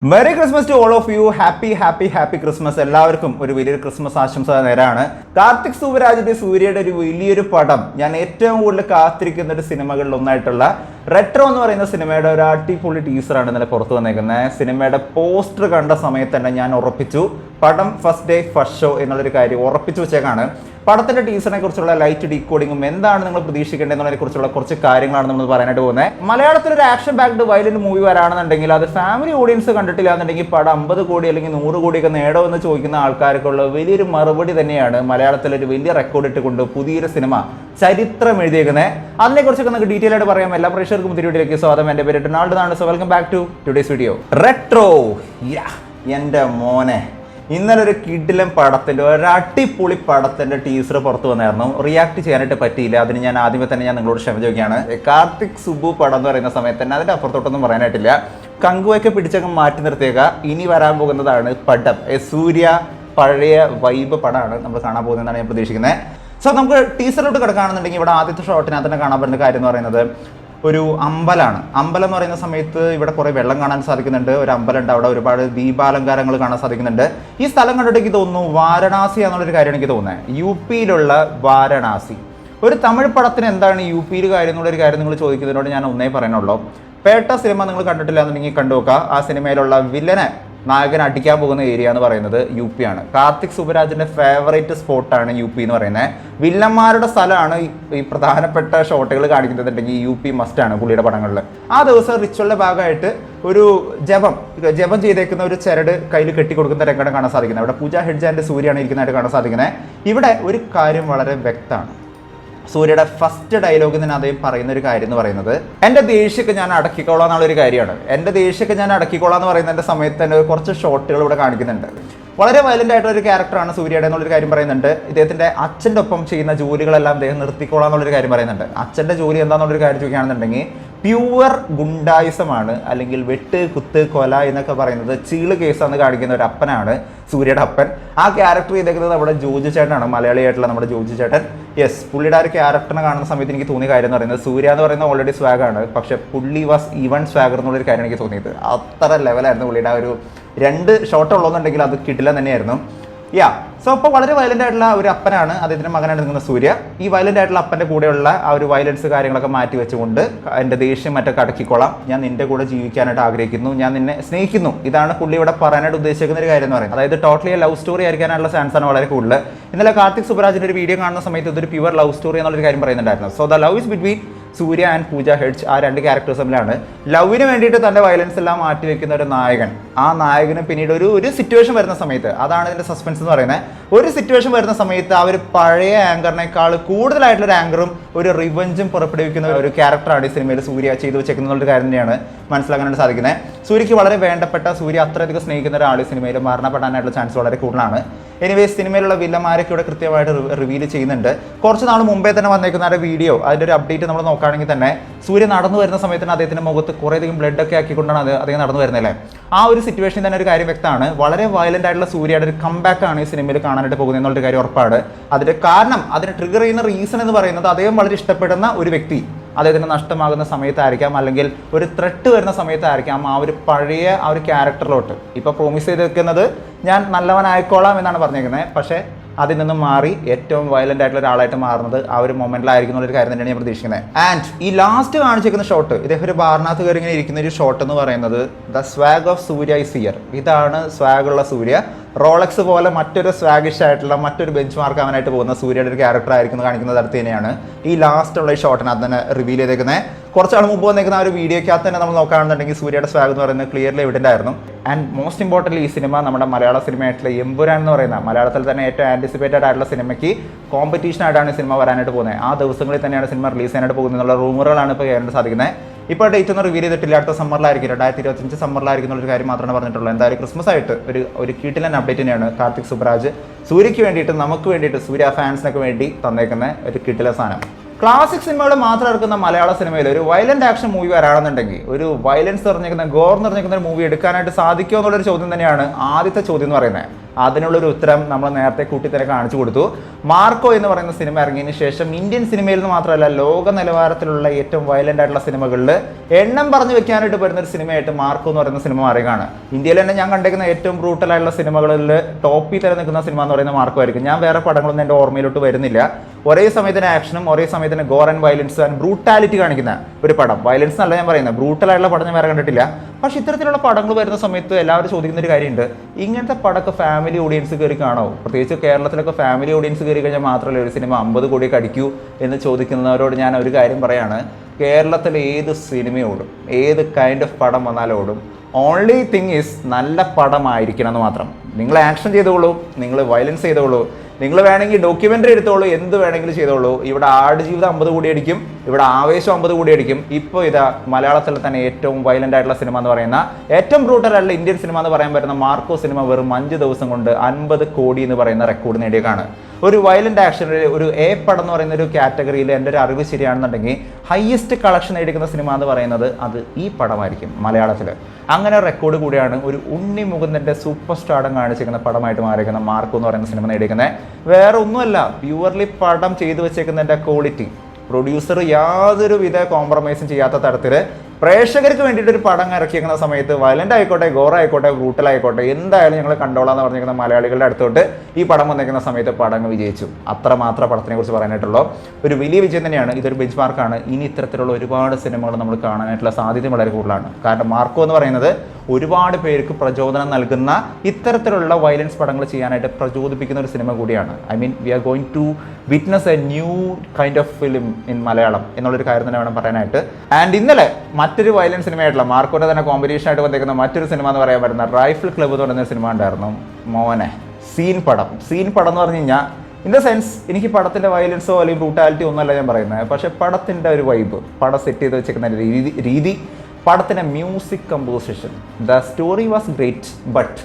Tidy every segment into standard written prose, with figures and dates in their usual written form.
Maria Christmas to all of you. Happy Christmas. എല്ലാവർക്കും ഒരു വലിയൊരു ക്രിസ്മസ് ആശംസ നേരാണ്. കാർത്തിക് സുബരാജിന്റെ സൂര്യയുടെ ഒരു വലിയൊരു പടം, ഞാൻ ഏറ്റവും കൂടുതൽ കാത്തിരിക്കുന്ന ഒരു സിനിമകളിൽ ഒന്നായിട്ടുള്ള റെട്രോ എന്ന് പറയുന്ന സിനിമയുടെ ഒരു അടിപൊളി ടീസറാണ് ഇന്നലെ പുറത്തു വന്നേക്കുന്നത്. സിനിമയുടെ പോസ്റ്റർ കണ്ട സമയത്ത് തന്നെ ഞാൻ ഉറപ്പിച്ചു പടം ഫസ്റ്റ് ഡേ ഫസ്റ്റ് ഷോ എന്നുള്ളൊരു കാര്യം ഉറപ്പിച്ചു വെച്ചേക്കാണ്. പടത്തിന്റെ ടീസറിനെ കുറിച്ചുള്ള ലൈറ്റ് ഡീകോഡിങ്ങും എന്താണ് നിങ്ങൾ പ്രതീക്ഷിക്കേണ്ടത് എന്നതിനെ കുറിച്ചുള്ള കുറച്ച് കാര്യങ്ങളാണ് നമ്മൾ പറയാനായിട്ട് പോകുന്നത്. മലയാളത്തിൽ ഒരു ആക്ഷൻ ബാക്ക്ഡ് വയലന്റ് മൂവി വരാണെന്നുണ്ടെങ്കിൽ അത് ഫാമിലി ഓഡിയൻസ് കണ്ടിട്ടില്ല എന്നുണ്ടെങ്കിൽ പടം 50 കോടി അല്ലെങ്കിൽ 100 കോടിയൊക്കെ നേടോ എന്ന് ചോദിക്കുന്ന ആൾക്കാർക്കുള്ള വലിയൊരു മറുപടി തന്നെയാണ് മലയാളത്തിൽ ഒരു വലിയ റെക്കോർഡ് ഇട്ടുകൊണ്ട് പുതിയൊരു സിനിമ ചരിത്രം എഴുതിയേക്കുന്നത്. അതിനെക്കുറിച്ചൊക്കെ നമുക്ക് ഡീറ്റെയിൽ ആയിട്ട് പറയാം. എല്ലാ പ്രേക്ഷകർക്കും പുതിയ വീഡിയോയിലേക്ക് സ്വാഗതം. എൻ്റെ പേര് Donald. So welcome back to today's video. Retro. എൻ്റെ മോനെ, ഇന്നലെ ഒരു കിഡിലൻ പടത്തിൻ്റെ ഒരു അടിപൊളി പടത്തിൻ്റെ ടീസർ പുറത്തു വന്നായിരുന്നു. റിയാക്ട് ചെയ്യാനായിട്ട് പറ്റിയില്ല. അതിന് ഞാൻ ആദ്യമേ തന്നെ നിങ്ങളോട് ക്ഷമ ചോദിക്കുകയാണ്. കാർത്തിക് സുബു പടം എന്ന് പറയുന്ന സമയത്ത് തന്നെ അതിൻ്റെ അപ്പുറത്തോട്ടൊന്നും പറയാനായിട്ടില്ല. കങ്കുവൊക്കെ പിടിച്ചങ്ങ് മാറ്റി നിർത്തിയേക്കുക. ഇനി വരാൻ പോകുന്നതാണ് പടം. സൂര്യ പഴയ വൈബ് പടമാണ് നമ്മൾ കാണാൻ പോകുന്നതെന്നാണ് ഞാൻ പ്രതീക്ഷിക്കുന്നത്. സോ നമുക്ക് ടീസറിലോട്ട് കിടക്കുകയാണെന്നുണ്ടെങ്കിൽ ഇവിടെ ആദ്യത്തെ ഷോട്ടിനകത്ത് തന്നെ കാണാൻ പറ്റുന്ന കാര്യം എന്ന് പറയുന്നത് ഒരു അമ്പലമാണ്. അമ്പലം എന്ന് പറയുന്ന സമയത്ത് ഇവിടെ കുറേ വെള്ളം കാണാൻ സാധിക്കുന്നുണ്ട്. ഒരു അമ്പലമുണ്ട്, അവിടെ ഒരുപാട് ദീപാലങ്കാരങ്ങൾ കാണാൻ സാധിക്കുന്നുണ്ട്. ഈ സ്ഥലം കണ്ടിട്ട് എനിക്ക് തോന്നുന്നു വാരണാസി എന്നുള്ളൊരു കാര്യം എനിക്ക് തോന്നുന്നത്. യുപിയിലുള്ള വാരണാസി. ഒരു തമിഴ് പടത്തിന് എന്താണ് യുപിയിൽ കാര്യം എന്നുള്ളൊരു കാര്യം നിങ്ങൾ ചോദിക്കുന്നതിനോട് ഞാൻ ഒന്നേ പറയാനുള്ളൂ. പേട്ട സിനിമ നിങ്ങൾ കണ്ടിട്ടില്ല എന്നുണ്ടെങ്കിൽ കണ്ടു നോക്കുക. ആ സിനിമയിലുള്ള വില്ലനെ നായകൻ അടിക്കാൻ പോകുന്ന ഏരിയ എന്ന് പറയുന്നത് യു പി ആണ്. കാർത്തിക് സുബരാജിന്റെ ഫേവറേറ്റ് സ്പോട്ടാണ് യു പി എന്ന് പറയുന്നത്. വില്ലന്മാരുടെ സ്ഥലമാണ് ഈ പ്രധാനപ്പെട്ട ഷോട്ടുകൾ കാണിക്കുന്നുണ്ടെങ്കിൽ യു പി മസ്റ്റാണ് പുള്ളിയുടെ പടങ്ങളിൽ. ആ ദിവസം റിച്വലിന്റെ ഭാഗമായിട്ട് ഒരു ജപം ചെയ്തേക്കുന്ന ഒരു ചരട് കയ്യിൽ കെട്ടിക്കൊടുക്കുന്ന രംഗം കാണാൻ സാധിക്കുന്നത്. ഇവിടെ പൂജ ഹെഡ്ജ് ആൻഡ് സൂര്യയാണ് ഇരിക്കുന്നതായിട്ട് കാണാൻ സാധിക്കുന്നത്. ഇവിടെ ഒരു കാര്യം വളരെ വ്യക്തമാണ്. സൂര്യയുടെ ഫസ്റ്റ് ഡയലോഗിൽ നിന്ന് അദ്ദേഹം പറയുന്ന ഒരു കാര്യം എന്ന് പറയുന്നത് എൻ്റെ ദേഷ്യമൊക്കെ ഞാൻ അടക്കിക്കോളാം എന്നുള്ളൊരു കാര്യമാണ്. എൻ്റെ ദേഷ്യമൊക്കെ ഞാൻ അടക്കിക്കോളാം എന്ന് പറയുന്നതിൻ്റെ സമയത്ത് തന്നെ കുറച്ച് ഷോട്ടുകൾ ഇവിടെ കാണിക്കുന്നുണ്ട്. വളരെ വയലൻ്റ് ആയിട്ടുള്ള ഒരു ക്യാരക്ടറാണ് സൂര്യയുടെ എന്നുള്ളൊരു കാര്യം പറയുന്നുണ്ട്. ഇദ്ദേഹത്തിൻ്റെ അച്ഛൻ്റെ ഒപ്പം ചെയ്യുന്ന ജോലികളെല്ലാം അദ്ദേഹം നിർത്തിക്കോളാം എന്നുള്ളൊരു കാര്യം പറയുന്നുണ്ട്. അച്ഛൻ്റെ ജോലി എന്താണെന്നുള്ളൊരു കാര്യം ചോദിക്കുകയാണെന്നുണ്ടെങ്കിൽ പ്യുവർ ഗുണ്ടായിസമാണ്, അല്ലെങ്കിൽ വെട്ട് കുത്ത് കൊല എന്നൊക്കെ പറയുന്നത് ചീള് കേസാന്ന് കാണിക്കുന്ന ഒരു അപ്പനാണ് സൂര്യയുടെ അപ്പൻ. ആ ക്യാരക്ടർ ചെയ്തേക്കുന്നത് നമ്മുടെ ജോജി ചേട്ടനാണ്, മലയാളിയായിട്ടുള്ള നമ്മുടെ ജോജി ചേട്ടൻ. യെസ്, പുള്ളിയുടെ ആ ഒരു ക്യാരക്ടറിനെ കാണുന്ന സമയത്ത് എനിക്ക് തോന്നിയ കാര്യം എന്ന് പറയുന്നത് സൂര്യ എന്ന് പറയുന്നത് ഓൾറെഡി സ്വാഗാണ്, പക്ഷെ പുള്ളി വാസ് ഈവൻ സ്വാഗർ എന്നുള്ളൊരു കാര്യം എനിക്ക് തോന്നിയത്. അത്ര ലെവലായിരുന്നു പുള്ളിയുടെ ആ ഒരു 2 ഷോട്ട് ഉള്ളതെന്നുണ്ടെങ്കിൽ അത് കിട്ടില്ല തന്നെയായിരുന്നു. സോ ഇപ്പോൾ വളരെ വയലൻ്റ് ആയിട്ടുള്ള ഒരു അപ്പനാണ്, അദ്ദേഹത്തിൻ്റെ മകനാണ് നിൽക്കുന്ന സൂര്യ. ഈ വയലൻ്റ് ആയിട്ടുള്ള അപ്പൻ്റെ കൂടെയുള്ള ആ ഒരു വയലൻസ് കാര്യങ്ങളൊക്കെ മാറ്റി വെച്ചുകൊണ്ട് എൻ്റെ ദേഷ്യം മറ്റൊക്കെ അടക്കിക്കോളാം, ഞാൻ നിൻ്റെ കൂടെ ജീവിക്കാനായിട്ട് ആഗ്രഹിക്കുന്നു, ഞാൻ നിന്നെ സ്നേഹിക്കുന്നു. ഇതാണ് പുള്ളി ഇവിടെ പറയാനായിട്ട് ഉദ്ദേശിക്കുന്ന ഒരു കാര്യം എന്ന് പറയുന്നത്. അതായത് ടോട്ടലി ലവ് സ്റ്റോറി ആയിരിക്കാനുള്ള ചാൻസ് ആണ് വളരെ കൂടുതൽ. ഇന്നലെ കാർത്തിക് സുബരാജിൻ്റെ ഒരു വീഡിയോ കാണുന്ന സമയത്ത് ഇതൊരു പ്യുവർ ലവ് സ്റ്റോറി എന്നുള്ളൊരു കാര്യം പറയുന്നുണ്ടായിരുന്നു. So the love is between Surya and Pooja ഹെഡ്ജ്. ആ 2 ക്യാരക്ടേഴ്സ് തമ്മിലാണ്. ലവിന് വേണ്ടിയിട്ട് തൻ്റെ വയലൻസ് എല്ലാം മാറ്റി വെക്കുന്ന ഒരു നായകൻ. ആ നായകന് പിന്നീട് ഒരു സിറ്റുവേഷൻ വരുന്ന സമയത്ത്, അതാണ് ഇതിൻ്റെ സസ്പെൻസ് എന്ന് പറയുന്നത്. ഒരു സിറ്റുവേഷൻ വരുന്ന സമയത്ത് ആ ഒരു പഴയ ആങ്കറിനേക്കാൾ കൂടുതലായിട്ടുള്ളൊരു ആങ്കറും ഒരു റിവഞ്ചും പുറപ്പെടുവിക്കുന്ന ഒരു ക്യാരക്ടറാണ് ഈ സിനിമയിൽ സൂര്യ ചെയ്തു വെച്ചേക്കുന്ന കാര്യം തന്നെയാണ് മനസ്സിലാക്കാനായിട്ട് സാധിക്കുന്നത്. സൂര്യക്ക് വളരെ വേണ്ടപ്പെട്ട, സൂര്യ അത്രയധികം സ്നേഹിക്കുന്ന ഒരാൾ ഈ സിനിമയിൽ മരണപ്പെടാനായിട്ടുള്ള ചാൻസ് വളരെ കൂടുതലാണ്. എനിവേസ്, സിനിമയിലുള്ള വില്ലന്മാരൊക്കെ ഇവിടെ കൃത്യമായിട്ട് റിവീൽ ചെയ്യുന്നുണ്ട്. കുറച്ച് നാൾ മുമ്പേ തന്നെ വന്നേക്കുന്ന ഒരു വീഡിയോ, അതിൻ്റെ ഒരു അപ്ഡേറ്റ് നമ്മൾ നോക്കുകയാണെങ്കിൽ തന്നെ സൂര്യ നടന്നു വരുന്ന സമയത്തിന് അദ്ദേഹത്തിൻ്റെ മുഖത്ത് കുറേയധികം ബ്ലഡൊക്കെ ആക്കിക്കൊണ്ടാണ് അദ്ദേഹം നടന്നു വരുന്നതല്ലേ. ആ ഒരു സിറ്റുവേഷൻ തന്നെ ഒരു കാര്യം വ്യക്തമാണ്. വളരെ വയലൻ്റ് ആയിട്ടുള്ള സൂര്യയുടെ ഒരു കംബാക്ക് ആണ് ഈ സിനിമയിൽ കാണാനായിട്ട് പോകുന്നത് എന്നുള്ളൊരു കാര്യം ഉറപ്പാണ്. അതിൻ്റെ കാരണം, അതിനെ ട്രിഗർ ചെയ്യുന്ന റീസൺ എന്ന് പറയുന്നത് അദ്ദേഹം വളരെ ഇഷ്ടപ്പെടുന്ന ഒരു വ്യക്തി അദ്ദേഹത്തിന് നഷ്ടമാകുന്ന സമയത്തായിരിക്കാം, അല്ലെങ്കിൽ ഒരു ത്രെട്ട് വരുന്ന സമയത്തായിരിക്കാം ആ ഒരു പഴയ ആ ഒരു ക്യാരക്ടറിലോട്ട് ഇപ്പോൾ പ്രോമിസ് ചെയ്ത് വെക്കുന്നത് ഞാൻ നല്ലവനായിക്കോളാം എന്നാണ് പറഞ്ഞേക്കുന്നത്. പക്ഷേ അതിൽ നിന്നും മാറി ഏറ്റവും വയലൻ്റ് ആയിട്ടുള്ള ഒരാളായിട്ട് മാറുന്നത് ആ ഒരു മൊമെന്റിലായിരിക്കും എന്നുള്ളൊരു കാര്യം തന്നെയാണ് ഞാൻ പ്രതീക്ഷിക്കുന്നത്. ആൻഡ് ഈ ലാസ്റ്റ് കാണിച്ചിരിക്കുന്ന ഷോട്ട്, ഇദ്ദേഹം ഒരു ബാറിനകത്ത് കയറി ഇങ്ങനെ ഇരിക്കുന്ന ഒരു ഷോട്ട് എന്ന് പറയുന്നത് the swag of Surya is here. ഇതാണ് സ്വാഗുള്ള സൂര്യ. റോളക്സ് പോലെ മറ്റൊരു സ്വാഗിഷ് ആയിട്ടുള്ള മറ്റൊരു ബെഞ്ച് മാർക്ക് ആവാനായിട്ട് പോകുന്ന സൂര്യയുടെ ഒരു ക്യാരക്ടർ ആയിരിക്കും കാണിക്കുന്നത് അടുത്ത് തന്നെയാണ് ഈ ലാസ്റ്റുള്ള ഈ ഷോട്ടിനകത്ത് തന്നെ റിവീൽ ചെയ്തേക്കുന്നത്. കുറച്ചാൾ മുമ്പ് വന്നേക്കുന്ന ആ ഒരു വീഡിയോക്കകത്ത് തന്നെ നമ്മൾ നോക്കുകയാണെന്നുണ്ടെങ്കിൽ സൂര്യയുടെ സ്വാഗ് എന്ന് പറയുന്നത് ക്ലിയർലി എവിഡൻ്റ് ആയിരുന്നു. ആൻഡ് മോസ്റ്റ് ഇമ്പോർട്ടൻ്റ്, ഈ സിനിമ നമ്മുടെ മലയാള സിനിമയായിട്ടുള്ള എമ്പുരാൻ എന്ന് പറയുന്ന മലയാളത്തിൽ തന്നെ ഏറ്റവും ആൻറ്റിസിപ്പേറ്റഡ് ആയിട്ടുള്ള സിനിമയ്ക്ക് കോമ്പറ്റീഷൻ ആയിട്ടാണ് ഈ സിനിമ വരാനായിട്ട് പോകുന്നത്. ആ ദിവസങ്ങളിൽ തന്നെയാണ് സിനിമ റിലീസ് ചെയ്യാനായിട്ട് പോകുന്നത് എന്നുള്ള റൂമറുകളാണ് ഇപ്പോൾ കേൾക്കാൻ സാധിക്കുന്നത്. ഇപ്പോൾ ഡേറ്റ് ഒന്നും റിവീൽ ചെയ്തിട്ടില്ല. അടുത്ത സമ്മറിലായിരിക്കും, 2025 സമ്മറിലായിരിക്കും എന്നൊരു കാര്യം മാത്രമാണ് പറഞ്ഞിട്ടുള്ളത്. എന്തായാലും ക്രിസ്മസ് ആയിട്ട് ഒരു കിടിലൻ അപ്ഡേറ്റ് തന്നെയാണ് കാർത്തിക് സുബരാജ് സൂര്യയ്ക്ക് വേണ്ടിയിട്ട്, നമുക്ക് വേണ്ടിയിട്ട്, സൂര്യ ഫാൻസിനൊക്കെ വേണ്ടി തന്നേക്കുന്ന ഒരു കിടിലൻ സാധനം. ക്ലാസിക് സിനിമകൾ മാത്രം ഇറക്കുന്ന മലയാള സിനിമയിൽ ഒരു വയലന്റ് ആക്ഷൻ മൂവി വരാണെന്നുണ്ടെങ്കിൽ, ഒരു വയലൻസ് നിറഞ്ഞിരിക്കുന്ന ഗോർ നിറഞ്ഞിരിക്കുന്ന ഒരു മൂവി എടുക്കാനായിട്ട് സാധിക്കുമോ എന്നുള്ളൊരു ചോദ്യം തന്നെയാണ് ആദ്യത്തെ ചോദ്യം എന്ന് പറയുന്നത്. അതിനുള്ളൊരു ഉത്തരം നമ്മൾ നേരത്തെ കൂട്ടി തന്നെ കാണിച്ചു കൊടുത്തു. മാർക്കോ എന്ന് പറയുന്ന സിനിമ ഇറങ്ങിയതിന് ശേഷം ഇന്ത്യൻ സിനിമയിൽ നിന്ന് മാത്രമല്ല ലോക നിലവാരത്തിലുള്ള ഏറ്റവും വയലന്റ് ആയിട്ടുള്ള സിനിമകളിൽ എണ്ണം പറഞ്ഞു വെക്കാനായിട്ട് വരുന്ന ഒരു സിനിമയായിട്ട് മാർക്കോ എന്ന് പറയുന്ന സിനിമ മാറുകയാണ്. ഇന്ത്യയിൽ തന്നെ ഞാൻ കണ്ടേക്കുന്ന ഏറ്റവും ബ്രൂട്ടൽ ആയിട്ടുള്ള സിനിമകളിൽ ടോപ്പിൽ തന്നെ നിൽക്കുന്ന സിനിമ എന്ന് പറയുന്നത് മാർക്കോ ആയിരിക്കും. ഞാൻ വേറെ പടങ്ങളൊന്നും എൻ്റെ ഓർമ്മയിലോട്ട് വരുന്നില്ല. ഒരേ സമയത്തിന് ആക്ഷനും ഒരേ സമയത്തിന് Gorr and violence and brutality കാണിക്കുന്ന ഒരു പടം. വയലൻസ് എന്നല്ല ഞാൻ പറയുന്നത്, ബ്രൂട്ടലായിട്ടുള്ള പടം ഞാൻ വേറെ കണ്ടിട്ടില്ല. പക്ഷെ ഇത്തരത്തിലുള്ള പടങ്ങൾ വരുന്ന സമയത്ത് എല്ലാവരും ചോദിക്കുന്ന ഒരു കാര്യമുണ്ട്, ഇങ്ങനത്തെ പടമൊക്കെ ഫാമിലി ഓഡിയൻസ് കയറി കാണോ? പ്രത്യേകിച്ച് കേരളത്തിലൊക്കെ ഫാമിലി ഓഡിയൻസ് കയറി കഴിഞ്ഞാൽ മാത്രമല്ല ഒരു സിനിമ 50 കോടിയൊക്കെ അടിക്കൂ എന്ന് ചോദിക്കുന്നവരോട് ഞാൻ ഒരു കാര്യം പറയാണ്, കേരളത്തിൽ ഏത് സിനിമയോടും ഏത് കൈൻഡ് ഓഫ് പടം വന്നാലും ഓടും. ഓൺലി തിങ് ഈസ് നല്ല പടമായിരിക്കണം എന്ന് മാത്രം. നിങ്ങൾ ആക്ഷൻ ചെയ്തോളൂ, നിങ്ങൾ വയലൻസ് ചെയ്തോളൂ, നിങ്ങൾ വേണമെങ്കിൽ ഡോക്യുമെൻ്ററി എടുത്തോളൂ, എന്ത് വേണമെങ്കിലും ചെയ്തോളൂ. ഇവിടെ ആടുജീവിതം 50 കോടി അടിക്കും, ഇവിടെ ആവേശം 50 കോടി അടിക്കും. ഇപ്പോൾ ഇതാ മലയാളത്തിൽ തന്നെ ഏറ്റവും വയലൻ്റ് ആയിട്ടുള്ള സിനിമ എന്ന് പറയുന്ന, ഏറ്റവും ബ്രൂട്ടൽ ആയിട്ടുള്ള ഇന്ത്യൻ സിനിമ എന്ന് പറയാൻ പറ്റുന്ന മാർക്കോ സിനിമ വെറും 5 ദിവസം കൊണ്ട് 50 കോടി എന്ന് പറയുന്ന റെക്കോർഡ് നേടിയേക്കാണ്. ഒരു വയലന്റ് ആക്ഷൻ, ഒരു എ പടം എന്ന് പറയുന്ന ഒരു കാറ്റഗറിയിൽ എൻ്റെ ഒരു അറിവ് ശരിയാണെന്നുണ്ടെങ്കിൽ ഹയസ്റ്റ് കളക്ഷൻ നേടിക്കുന്ന സിനിമ എന്ന് പറയുന്നത് അത് ഈ പടമായിരിക്കും മലയാളത്തിൽ. അങ്ങനെ റെക്കോർഡ് കൂടിയാണ് ഒരു ഉണ്ണി മുകുന്ദൻ്റെ സൂപ്പർ സ്റ്റാർഡം കാണിച്ചിരിക്കുന്ന പടമായിട്ട് മാറിയിരിക്കുന്ന മാർക്കോ എന്ന് പറയുന്ന സിനിമ നേടിയിരിക്കുന്നത്. വേറെ ഒന്നുമല്ല, പ്യുവർലി പടം ചെയ്തു വെച്ചേക്കുന്നതിൻ്റെ ക്വാളിറ്റി. പ്രൊഡ്യൂസർ യാതൊരു വിധ കോംപ്രമൈസും ചെയ്യാത്ത തരത്തിൽ പ്രേക്ഷകർക്ക് വേണ്ടിയിട്ട് ഒരു പടം ഇറക്കിയിരിക്കുന്ന സമയത്ത് വയലന്റ് ആയിക്കോട്ടെ, ഗോർ ആയിക്കോട്ടെ, ബ്രൂട്ടൽ ആയിക്കോട്ടെ, എന്തായാലും ഞങ്ങൾ കണ്ടോളാം എന്ന് പറഞ്ഞിരിക്കുന്ന മലയാളികളുടെ അടുത്തോട്ട് ഈ പടം വന്നിരിക്കുന്ന സമയത്ത് പടം വിജയിച്ചു. അത്രമാത്രം പടത്തിനെ കുറിച്ച് പറയാനായിട്ടുള്ളൂ. ഒരു വലിയ വിജയം തന്നെയാണ്. ഇതൊരു ബെഞ്ച് മാർക്കാണ്. ഇനി ഇത്തരത്തിലുള്ള ഒരുപാട് സിനിമകൾ നമ്മൾ കാണാനായിട്ടുള്ള സാധ്യത വളരെ കൂടുതലാണ്. കാരണം മാർക്കോ എന്ന് പറയുന്നത് ഒരുപാട് പേർക്ക് പ്രചോദനം നൽകുന്ന, ഇത്തരത്തിലുള്ള വയലൻസ് പടങ്ങൾ ചെയ്യാനായിട്ട് പ്രചോദിപ്പിക്കുന്ന ഒരു സിനിമ കൂടിയാണ്. I mean we are going to witness a new kind of film in Malayalam എന്നുള്ളൊരു കാര്യം തന്നെ വേണം പറയാനായിട്ട്. ആൻഡ് ഇന്നലെ മറ്റൊരു വയലൻസ് സിനിമയായിട്ടുള്ള മാർക്കോയുടെ തന്നെ കോമ്പറ്റീഷൻ ആയിട്ട് വന്നിരിക്കുന്ന മറ്റൊരു സിനിമ എന്ന് പറയാൻ പറ്റുന്ന റൈഫിൾ ക്ലബ്ബ് എന്ന് പറയുന്ന സിനിമ ഉണ്ടായിരുന്നു. മോനെ സീൻ പടം എന്ന് പറഞ്ഞു കഴിഞ്ഞാൽ ഇൻ ദ സെൻസ് എനിക്ക് പടത്തിൻ്റെ വയലൻസോ അല്ലെങ്കിൽ ബ്രൂട്ടാലിറ്റി ഒന്നുമല്ല ഞാൻ പറയുന്നത്. പക്ഷേ പടത്തിൻ്റെ ഒരു വൈബ്, പടം സെറ്റ് ചെയ്ത് വെച്ചിരിക്കുന്ന രീതി, പടത്തിൻ്റെ music composition, the story was great but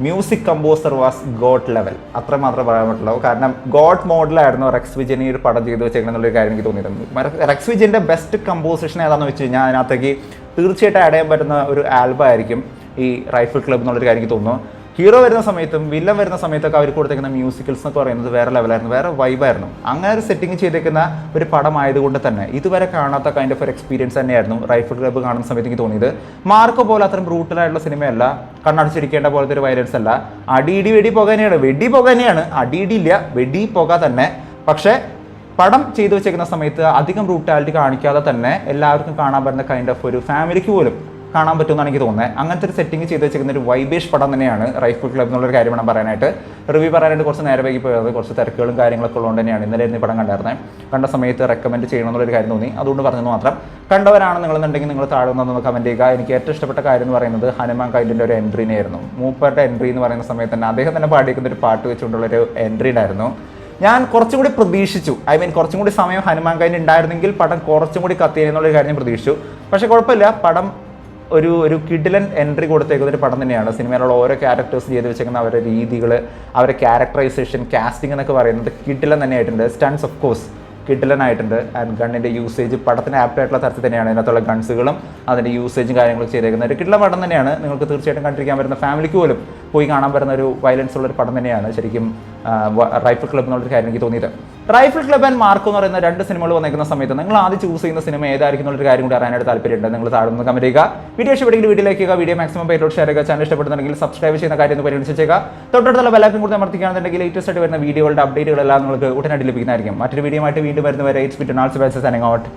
music composer was God level. അത്രമാത്രം പറയാൻ പറ്റുള്ളൂ. കാരണം ഗോഡ് മോഡലായിരുന്നു റെക്സ് വിജയൻ ഈ ഒരു പടം ചെയ്ത് വെച്ചേക്കണം എന്നുള്ളൊരു കാര്യം എനിക്ക് തോന്നിയിട്ടുണ്ട്. റെക്സ് വിജയൻ്റെ ബെസ്റ്റ് കമ്പോസിഷൻ ഏതാണെന്ന് വെച്ച് കഴിഞ്ഞാൽ അതിനകത്തേക്ക് തീർച്ചയായിട്ടും ആഡ് ചെയ്യാൻ പറ്റുന്ന ഒരു ആൽബം ആയിരിക്കും ഈ റൈഫിൾ ക്ലബ്ബ് എന്നുള്ളൊരു കാര്യം എനിക്ക് തോന്നുന്നു. ഹീറോ വരുന്ന സമയത്തും വില്ലൻ വരുന്ന സമയത്തൊക്കെ അവർ കൊടുത്തേക്കുന്ന മ്യൂസിക്കൽസ് എന്നൊക്കെ പറയുന്നത് വേറെ ലെവലായിരുന്നു, വേറെ വൈബായിരുന്നു. അങ്ങനെ ഒരു സെറ്റിംഗ് ചെയ്തേക്കുന്ന ഒരു പടമായതുകൊണ്ട് തന്നെ ഇതുവരെ കാണാത്ത കൈൻഡ് ഓഫ് ഒരു എക്സ്പീരിയൻസ് തന്നെയായിരുന്നു റൈഫിൾ ക്ലബ്ബ് കാണുന്ന സമയത്ത് എനിക്ക് തോന്നിയത്. മാർക്കോ പോലെ അത്രയും ബ്രൂട്ടലായിട്ടുള്ള സിനിമയല്ല, കണ്ണടച്ചിരിക്കേണ്ട പോലത്തെ ഒരു വയലൻസ് അല്ല. അടിയിടി വെടി പുക തന്നെയാണ്, അടിയിടിയില്ല, വെടി പുക തന്നെ. പക്ഷേ പടം ചെയ്തു വെച്ചേക്കുന്ന സമയത്ത് അധികം ബ്രൂട്ടാലിറ്റി കാണിക്കാതെ തന്നെ എല്ലാവർക്കും കാണാൻ പറ്റുന്ന കൈൻഡ് ഓഫ് ഒരു ഫാമിലിക്ക് പോലും കാണാൻ പറ്റുമെന്നാണ് എനിക്ക് തോന്നുന്നത്. അങ്ങനത്തെ ഒരു സെറ്റിംഗ് ചെയ്ത് വെച്ചിരിക്കുന്ന ഒരു വൈബേഷ് പടം തന്നെയാണ് റൈഫിൾ ക്ലബ്ബ് എന്നുള്ളൊരു കാര്യം വേണം പറയാനായിട്ട്. റിവ്യൂ പറയാനായിട്ട് കുറച്ച് നേരെ വൈകി പോയത്, കുറച്ച് തിരക്കുകളും കാര്യങ്ങളൊക്കെ ഉള്ളതുകൊണ്ട് തന്നെയാണ് ഇന്നലെ ഈ പടം കണ്ടായിരുന്നത്. കണ്ട സമയത്ത് റെക്കമെൻഡ് ചെയ്യണമെന്നുള്ളൊരു കാര്യം തോന്നി, അതുകൊണ്ട് പറഞ്ഞത് മാത്രം. കണ്ടവരാണ് നിങ്ങളെന്നുണ്ടെങ്കിൽ നിങ്ങൾ താഴെ നിന്ന് കമൻറ്റ് ചെയ്യുക. എനിക്ക് ഏറ്റവും ഇഷ്ടപ്പെട്ട കാര്യം എന്ന് പറയുന്നത് ഹനുമാൻ കൈൻഡിൻ്റെ ഒരു എൻട്രീനെ ആയിരുന്നു. മൂപ്പരുടെ എൻട്രി എന്ന് പറയുന്ന സമയത്ത് തന്നെ അദ്ദേഹം തന്നെ പാടിയിരിക്കുന്ന ഒരു പാട്ട് വെച്ചുകൊണ്ടുള്ളൊരു എൻട്രി ഉണ്ടായിരുന്നു. ഞാൻ കുറച്ചും കൂടി പ്രതീക്ഷിച്ചു, കുറച്ചും കൂടി സമയം ഹനുമാൻ കൈൻഡ് ഉണ്ടായിരുന്നെങ്കിൽ പടം കുറച്ചും കൂടി കത്തിയെന്നുള്ളൊരു കാര്യം ഞാൻ പ്രതീക്ഷിച്ചു. പക്ഷേ കുഴപ്പമില്ല, പടം ഒരു കിഡിലൻ എൻട്രി കൊടുത്തേക്കുന്ന ഒരു പടം തന്നെയാണ്. സിനിമയിലുള്ള ഓരോ ക്യാരക്ടേഴ്സ് ചെയ്ത് വെച്ചേക്കുന്ന അവരുടെ രീതികൾ, അവരുടെ ക്യാരക്ടറൈസേഷൻ, കാസ്റ്റിംഗ് എന്നൊക്കെ പറയുന്നത് കിഡിലൻ തന്നെയായിട്ടുണ്ട്. സ്റ്റൺസ് ഓഫ് കോഴ്സ് കിഡിലനായിട്ടുണ്ട്. ആൻഡ് ഗണ്ണിൻ്റെ യൂസേജ് പടത്തിന് ആപ്റ്റായിട്ടുള്ള തരത്തിൽ തന്നെയാണ്. ഇതിനകത്തുള്ള ഗൺസുകളും അതിൻ്റെ യൂസേജും കാര്യങ്ങളൊക്കെ ചെയ്തേക്കുന്നത് ഒരു കിഡിലൻ പടം തന്നെയാണ്. നിങ്ങൾക്ക് തീർച്ചയായിട്ടും കണ്ടിരിക്കാൻ വരുന്ന ഫാമിലിക്ക് പോലും പോയി കാണാൻ പറ്റുന്ന ഒരു വയലൻസ് ഉള്ളൊരു പടം തന്നെയാണ് ശരിക്കും റൈഫിൾ ക്ലബ്ബ് എന്നുള്ളൊരു കാര്യം എനിക്ക് തോന്നിയത്. റൈഫിൾ ക്ലബ്ബ് ആൻഡ് മാർക്കോ എന്ന് പറയുന്ന 2 സിനിമകൾ വന്നിരിക്കുന്ന സമയത്ത് നിങ്ങൾ ആദ്യം ചൂസ് ചെയ്യുന്ന സിനിമ ഏതായിരിക്കും എന്നുള്ളൊരു കാര്യം കൂടി അറിയാനായിട്ട് താല്പര്യമുണ്ട്. നിങ്ങൾ താഴെ നിന്ന് കമന്റ് ചെയ്യുക. വീഡിയോ ഇഷ്ടപ്പെട്ടെങ്കിൽ വീഡിയോയിലേക്ക് ചെയ്യുക. വീഡിയോ മാക്സിമം പേരോട് ഷെയർ ചെയ്യുക. ചാനൽ ഇഷ്ടപ്പെടുന്നുണ്ടെങ്കിൽ സബ്സ്ക്രൈബ് ചെയ്യുന്ന കാര്യം ഒന്ന് പരിഗണിച്ചേക്കുക. തൊട്ടടുത്തുള്ള ബെല്ലൈക്കൺ കൂടി അമർത്തിക്കുകയാണെന്നുണ്ടെങ്കിൽ ലേറ്റസ്റ്റ് ആയിട്ട് വരുന്ന വീഡിയോകളുടെ അപ്ഡേറ്റുകളെല്ലാം നിങ്ങൾക്ക് ഉടനടി ലഭിക്കുന്നതായിരിക്കും. മറ്റൊരു വീഡിയോ ആയിട്ട് വീണ്ടും വരുന്നവരെ it's been also bye signing out.